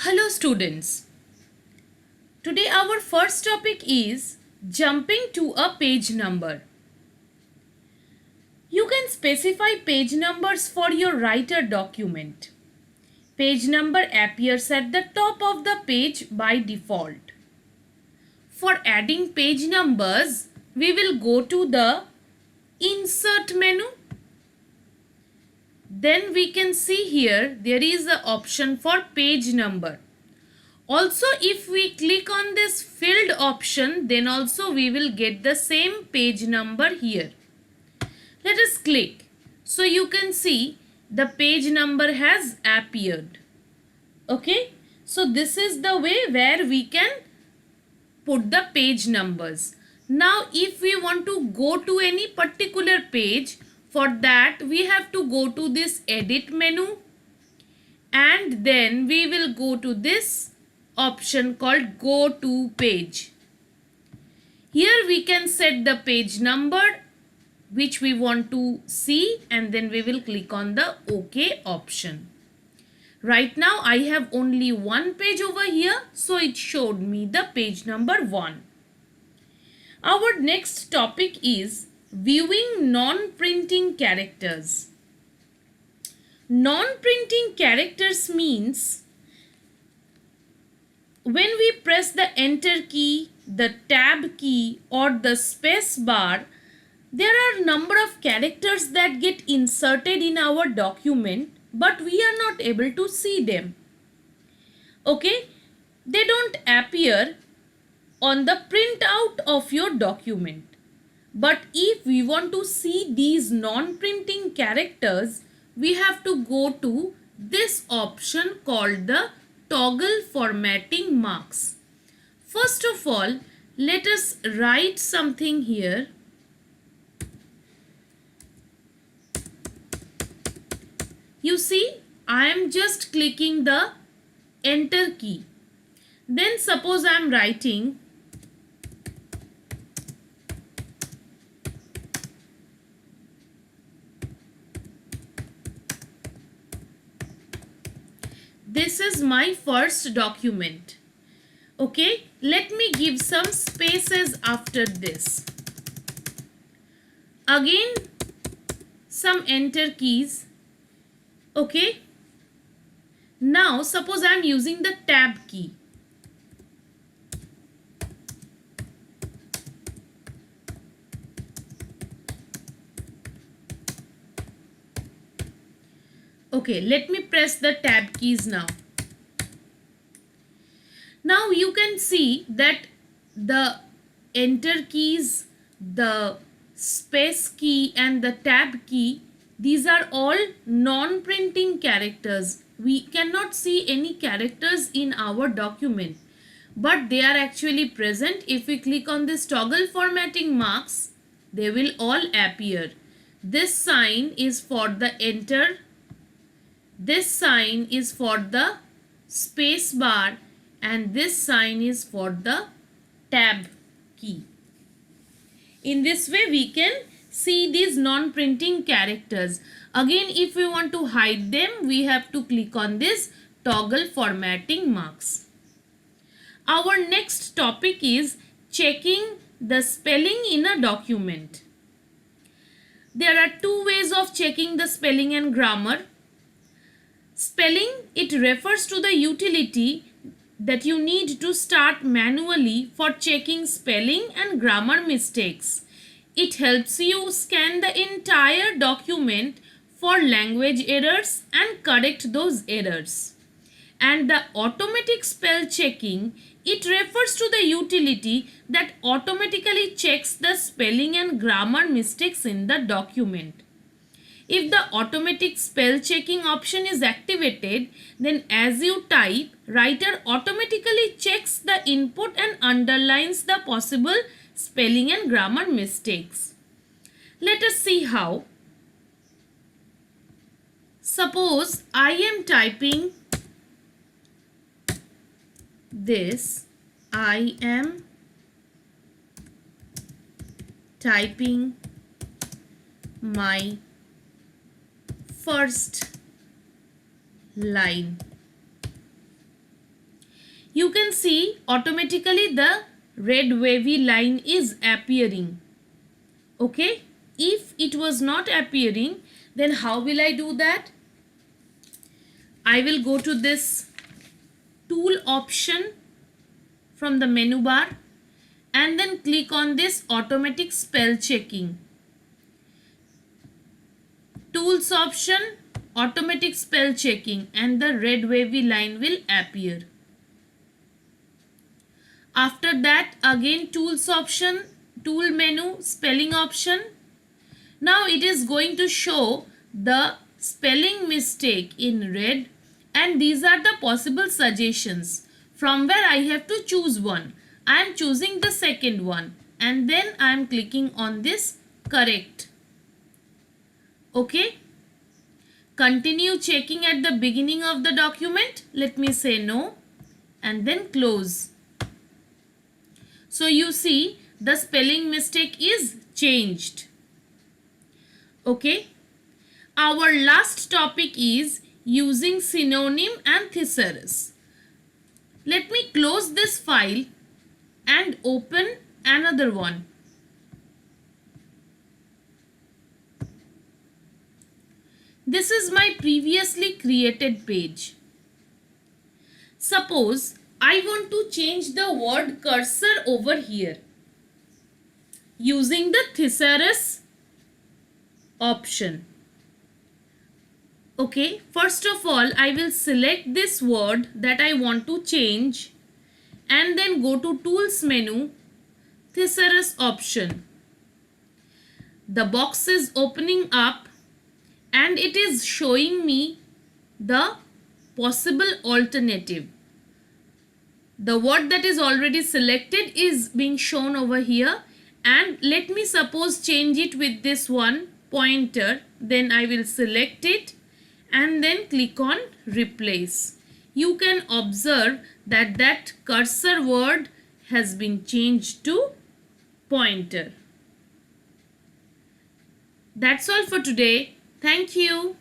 Hello students. Today our first topic is jumping to a page number. You can specify page numbers for your writer document. Page number appears at the top of the page by default. For adding page numbers, we will go to the Insert menu. Then we can see here there is an option for page number. Also, if we click on this filled option, then also we will get the same page number here. Let us click. So you can see the page number has appeared. Okay. So this is the way where we can put the page numbers. Now if we want to go to any particular page, for that we have to go to this edit menu and then we will go to this option called go to page. Here we can set the page number which we want to see and then we will click on the OK option. Right now I have only one page over here, so it showed me the page number 1. Our next topic is viewing non-printing characters. Non-printing characters means when we press the enter key, the tab key or the space bar, there are number of characters that get inserted in our document, but we are not able to see them. Okay, they don't appear on the printout of your document. But if we want to see these non-printing characters, we have to go to this option called the toggle formatting marks. First of all, let us write something here. You see, I am just clicking the enter key. Then suppose I am writing this is my first document. Okay, let me give some spaces after this. Again, some enter keys. Okay, now suppose I am using the tab key. Okay, let me press the tab keys now. Now you can see that the enter keys, the space key and the tab key, these are all non-printing characters. We cannot see any characters in our document, but they are actually present. If we click on this toggle formatting marks, they will all appear. This sign is for the enter. This sign is for the space bar and this sign is for the tab key. In this way we can see these non-printing characters. Again, if we want to hide them, we have to click on this toggle formatting marks. Our next topic is checking the spelling in a document. There are two ways of checking the spelling and grammar. Spelling, it refers to the utility that you need to start manually for checking spelling and grammar mistakes. It helps you scan the entire document for language errors and correct those errors. And the automatic spell checking, it refers to the utility that automatically checks the spelling and grammar mistakes in the document. If the automatic spell checking option is activated, then as you type, writer automatically checks the input and underlines the possible spelling and grammar mistakes. Let us see how. Suppose I am typing this. I am typing my first line. you can see automatically the red wavy line is appearing. Okay, if it was not appearing, then how will I do that? I will go to this tool option from the menu bar and then click on this automatic spell checking. Tools option, automatic spell checking, and the red wavy line will appear. After that, again tools option, tool menu, spelling option. Now it is going to show the spelling mistake in red, and these are the possible suggestions from where I have to choose one. I am choosing the second one and then I am clicking on this correct. Okay. Continue checking at the beginning of the document. Let me say no and then close. So you see the spelling mistake is changed. Okay. Our last topic is using synonym and thesaurus. Let me close this file and open another one. This is my previously created page. Suppose I want to change the word cursor over here using the thesaurus option. Okay, first of all, I will select this word that I want to change and then go to Tools menu, Thesaurus option. The box is opening up and it is showing me the possible alternative. The word that is already selected is being shown over here, and let me suppose change it with this one pointer. Then I will select it and then click on replace. You can observe that that cursor word has been changed to pointer. That's all for today. Thank you.